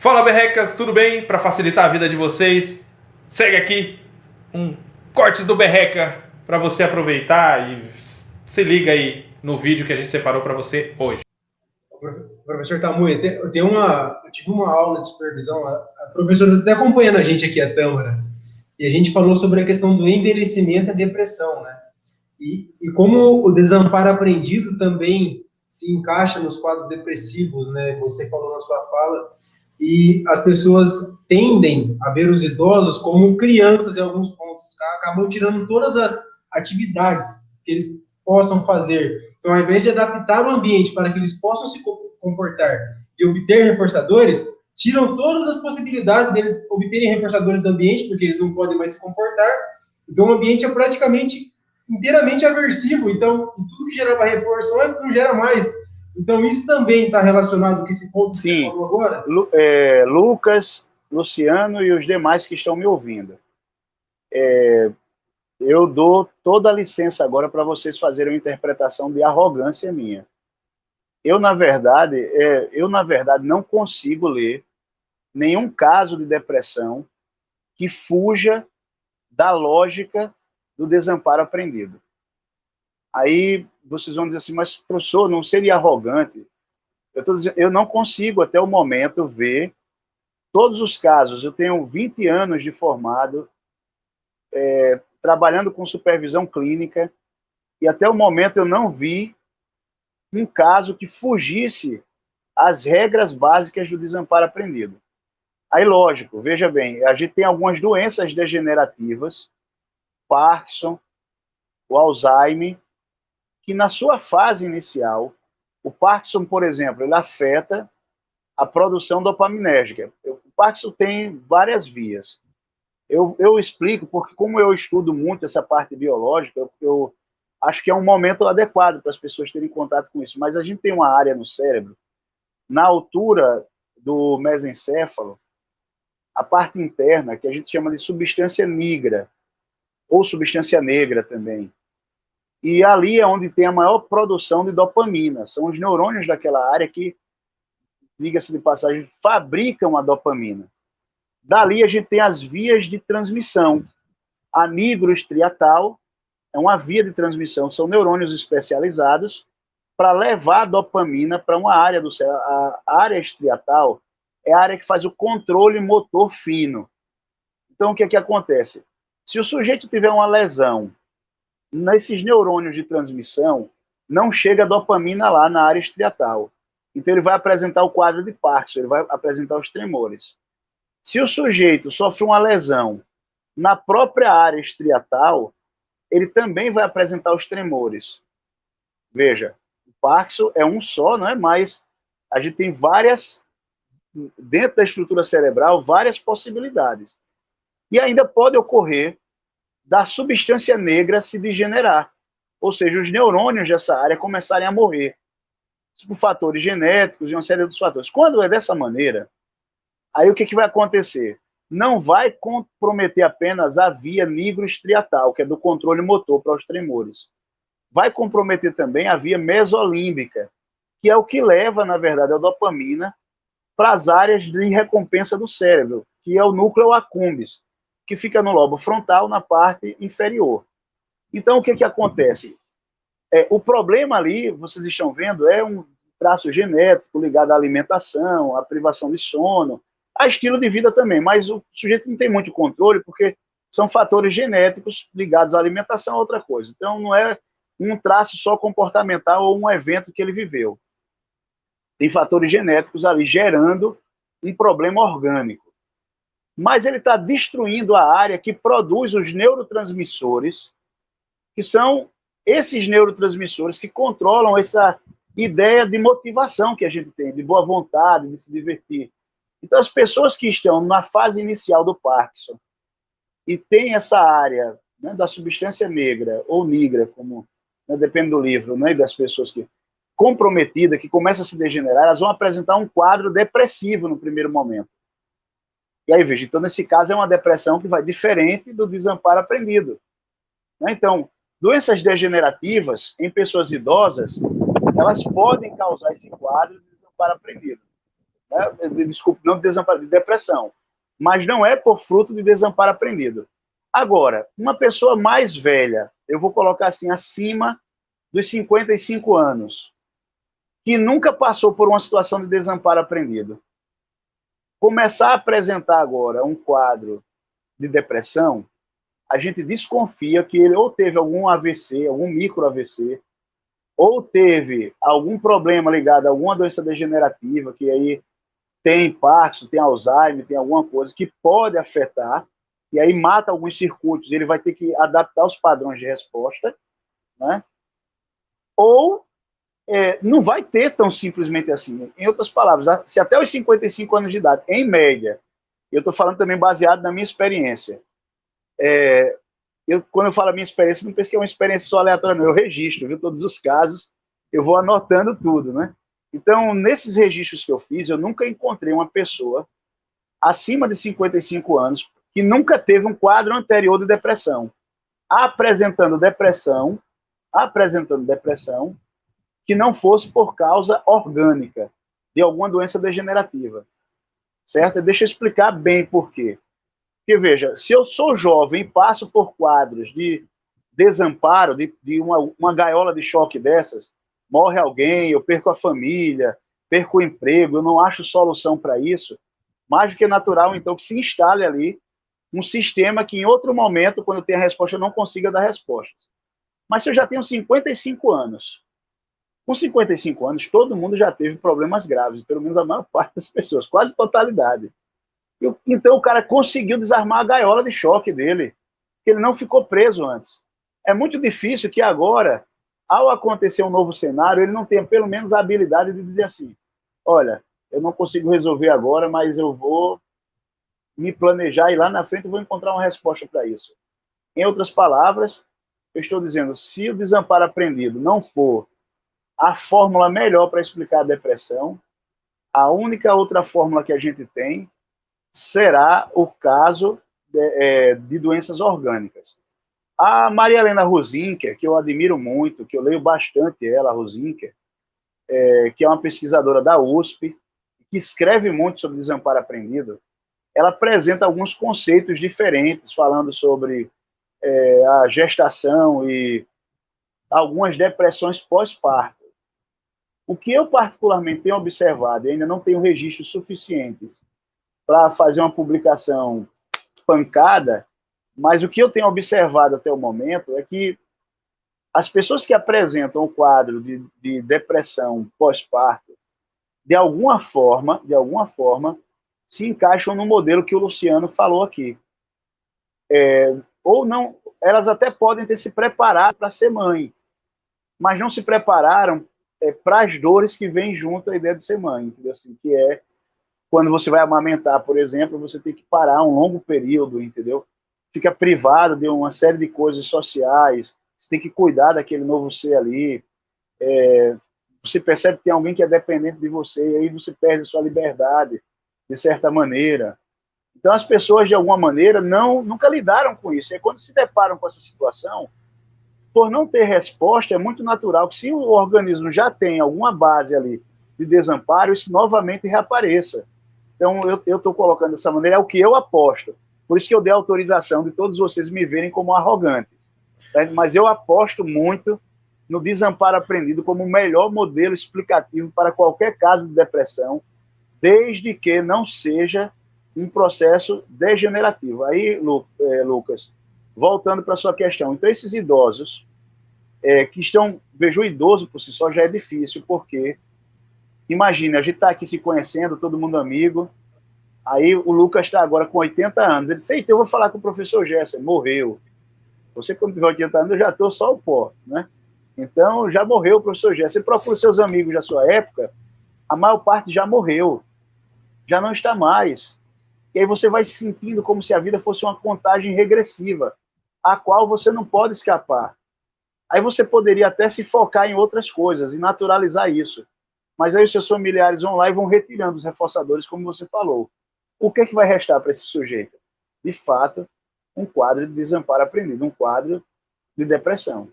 Fala, berrecas, tudo bem? Para facilitar a vida de vocês, segue aqui um Cortes do Berreca para você aproveitar e se liga aí no vídeo que a gente separou para você hoje. Professor Tamuia, eu tive uma aula de supervisão, a professora está até acompanhando a gente aqui, a Tâmara, e a gente falou sobre a questão do envelhecimento e a depressão, né? E como o desamparo aprendido também se encaixa nos quadros depressivos, né? Você falou na sua fala, e as pessoas tendem a ver os idosos como crianças em alguns pontos, acabam tirando todas as atividades que eles possam fazer. Então, ao invés de adaptar o ambiente para que eles possam se comportar e obter reforçadores, tiram todas as possibilidades deles obterem reforçadores do ambiente, porque eles não podem mais se comportar. Então, o ambiente é praticamente inteiramente aversivo. Então, tudo que gerava reforço antes não gera mais. Então, isso também está relacionado com esse ponto que você falou agora? Lucas, Luciano e os demais que estão me ouvindo. Eu dou toda a licença agora para vocês fazerem uma interpretação de arrogância minha. Eu, na verdade, não consigo ler nenhum caso de depressão que fuja da lógica do desamparo aprendido. Aí vocês vão dizer assim, mas professor, não seria arrogante? Eu não consigo, até o momento, ver todos os casos. Eu tenho 20 anos de formado, trabalhando com supervisão clínica, e até o momento eu não vi um caso que fugisse às regras básicas do desamparo aprendido. Aí, lógico, veja bem, a gente tem algumas doenças degenerativas, Parkinson, o Alzheimer, que na sua fase inicial, o Parkinson, por exemplo, ele afeta a produção dopaminérgica. O Parkinson tem várias vias. Eu explico porque, como eu estudo muito essa parte biológica, eu acho que é um momento adequado para as pessoas terem contato com isso. Mas a gente tem uma área no cérebro, na altura do mesencéfalo, a parte interna, que a gente chama de substância nigra, ou substância negra também. E ali é onde tem a maior produção de dopamina. São os neurônios daquela área que, diga-se de passagem, fabricam a dopamina. Dali a gente tem as vias de transmissão. A nigroestriatal é uma via de transmissão, são neurônios especializados para levar a dopamina para uma área do cérebro. A área estriatal é a área que faz o controle motor fino. Então, o que é que acontece? Se o sujeito tiver uma lesão nesses neurônios de transmissão, não chega a dopamina lá na área estriatal. Então, ele vai apresentar o quadro de Parkinson, ele vai apresentar os tremores. Se o sujeito sofre uma lesão na própria área estriatal, ele também vai apresentar os tremores. Veja, o Parkinson é um só, não é? Mas a gente tem várias, dentro da estrutura cerebral, várias possibilidades. E ainda pode ocorrer da substância negra se degenerar, ou seja, os neurônios dessa área começarem a morrer, por fatores genéticos e uma série de outros fatores. Quando é dessa maneira, aí o que vai acontecer? Não vai comprometer apenas a via nigroestriatal, que é do controle motor para os tremores. Vai comprometer também a via mesolímbica, que é o que leva, na verdade, a dopamina para as áreas de recompensa do cérebro, que é o núcleo accumbens, que fica no lobo frontal, na parte inferior. Então, o que acontece? O problema ali, vocês estão vendo, é um traço genético ligado à alimentação, à privação de sono, a estilo de vida também, mas o sujeito não tem muito controle porque são fatores genéticos ligados à alimentação, outra coisa. Então, não é um traço só comportamental ou um evento que ele viveu. Tem fatores genéticos ali gerando um problema orgânico. Mas ele está destruindo a área que produz os neurotransmissores, que são esses neurotransmissores que controlam essa ideia de motivação que a gente tem, de boa vontade, de se divertir. Então, as pessoas que estão na fase inicial do Parkinson e tem essa área, né, da substância negra ou nigra, como, né, depende do livro, né, das pessoas que comprometida, que começa a se degenerar, elas vão apresentar um quadro depressivo no primeiro momento. E aí, veja, então, nesse caso, é uma depressão que vai diferente do desamparo aprendido. Né? Então, doenças degenerativas em pessoas idosas, elas podem causar esse quadro de desamparo aprendido. né? Desculpe, não de desamparo, de depressão. Mas não é por fruto de desamparo aprendido. Agora, uma pessoa mais velha, eu vou colocar assim, acima dos 55 anos, que nunca passou por uma situação de desamparo aprendido, começar a apresentar agora um quadro de depressão, a gente desconfia que ele ou teve algum AVC, algum micro AVC, ou teve algum problema ligado a alguma doença degenerativa, que aí tem Parkinson, tem Alzheimer, tem alguma coisa que pode afetar, e aí mata alguns circuitos, ele vai ter que adaptar os padrões de resposta, né? Ou não vai ter tão simplesmente assim. Em outras palavras, se até os 55 anos de idade, em média, eu estou falando também baseado na minha experiência, quando eu falo a minha experiência, não pense que é uma experiência só aleatória, não. Eu registro, viu, todos os casos, eu vou anotando tudo, né? Então, nesses registros que eu fiz, eu nunca encontrei uma pessoa acima de 55 anos que nunca teve um quadro anterior de depressão, apresentando depressão, que não fosse por causa orgânica de alguma doença degenerativa, certo? Deixa eu explicar bem por quê. Porque, veja, se eu sou jovem e passo por quadros de desamparo, de uma gaiola de choque dessas, morre alguém, eu perco a família, perco o emprego, eu não acho solução para isso, mais do que natural, então, que se instale ali um sistema que, em outro momento, quando eu tenho a resposta, eu não consiga dar respostas. Mas se eu já tenho 55 anos, com 55 anos, todo mundo já teve problemas graves, pelo menos a maior parte das pessoas, quase totalidade. Então o cara conseguiu desarmar a gaiola de choque dele, que ele não ficou preso antes. É muito difícil que agora, ao acontecer um novo cenário, ele não tenha pelo menos a habilidade de dizer assim, olha, eu não consigo resolver agora, mas eu vou me planejar e lá na frente eu vou encontrar uma resposta para isso. Em outras palavras, eu estou dizendo, se o desamparo aprendido não for a fórmula melhor para explicar a depressão, a única outra fórmula que a gente tem será o caso de doenças orgânicas. A Maria Helena Rosinker, que eu admiro muito, que eu leio bastante ela, a Rosinker, que é uma pesquisadora da USP, que escreve muito sobre desamparo aprendido, ela apresenta alguns conceitos diferentes, falando sobre a gestação e algumas depressões pós-parto. O que eu particularmente tenho observado, e ainda não tenho registros suficientes para fazer uma publicação pancada, mas o que eu tenho observado até o momento é que as pessoas que apresentam o quadro de depressão pós-parto, de alguma forma, se encaixam no modelo que o Luciano falou aqui. Ou não, elas até podem ter se preparado para ser mãe, mas não se prepararam para as dores que vêm junto à ideia de ser mãe, entendeu? Assim, que é quando você vai amamentar, por exemplo, você tem que parar um longo período, entendeu? Fica privado de uma série de coisas sociais, você tem que cuidar daquele novo ser ali, você percebe que tem alguém que é dependente de você, e aí você perde a sua liberdade, de certa maneira. Então, as pessoas, de alguma maneira, nunca lidaram com isso. E quando se deparam com essa situação, por não ter resposta, é muito natural que, se o organismo já tem alguma base ali de desamparo, isso novamente reapareça. Então, eu estou colocando dessa maneira, é o que eu aposto. Por isso que eu dei autorização de todos vocês me verem como arrogantes. Né? Mas eu aposto muito no desamparo aprendido como o melhor modelo explicativo para qualquer caso de depressão, desde que não seja um processo degenerativo. Aí, Lucas, voltando para a sua questão, então esses idosos que estão, veja, o idoso por si só já é difícil, porque, imagina, a gente está aqui se conhecendo, todo mundo amigo, aí o Lucas está agora com 80 anos, ele disse, então eu vou falar com o professor Gerson, morreu. Você, quando tiver 80 anos, eu já estou só o pó, né? Então, já morreu o professor Gerson. Você procura seus amigos da sua época, a maior parte já morreu, já não está mais. E aí você vai se sentindo como se a vida fosse uma contagem regressiva, a qual você não pode escapar. Aí você poderia até se focar em outras coisas e naturalizar isso. Mas aí os seus familiares vão lá e vão retirando os reforçadores, como você falou. O que é que vai restar para esse sujeito? De fato, um quadro de desamparo aprendido, um quadro de depressão.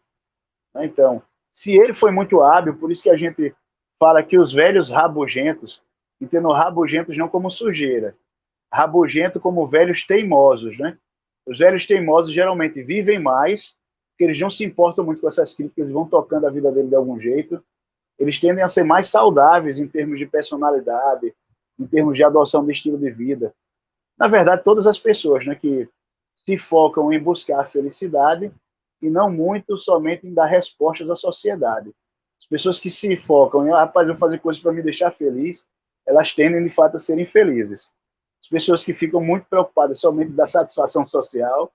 Então, se ele foi muito hábil, por isso que a gente fala que os velhos rabugentos entendo rabugentos não como sujeira, rabugento como velhos teimosos, né? Os velhos teimosos geralmente vivem mais, porque eles não se importam muito com essas críticas e vão tocando a vida dele de algum jeito. Eles tendem a ser mais saudáveis em termos de personalidade, em termos de adoção de estilo de vida. Na verdade, todas as pessoas, né, que se focam em buscar a felicidade e não muito somente em dar respostas à sociedade. As pessoas que se focam em, rapaz, eu vou fazer coisas para me deixar feliz, elas tendem, de fato, a serem felizes. As pessoas que ficam muito preocupadas somente da satisfação social,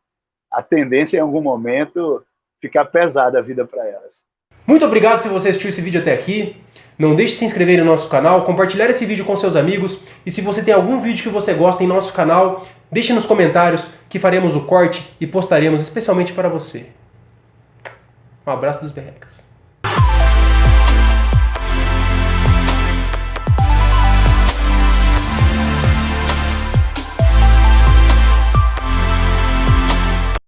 a tendência, em algum momento, ficar pesada a vida para elas. Muito obrigado se você assistiu esse vídeo até aqui. Não deixe de se inscrever no nosso canal, compartilhar esse vídeo com seus amigos. E se você tem algum vídeo que você gosta em nosso canal, deixe nos comentários que faremos o corte e postaremos especialmente para você. Um abraço dos Berrecas.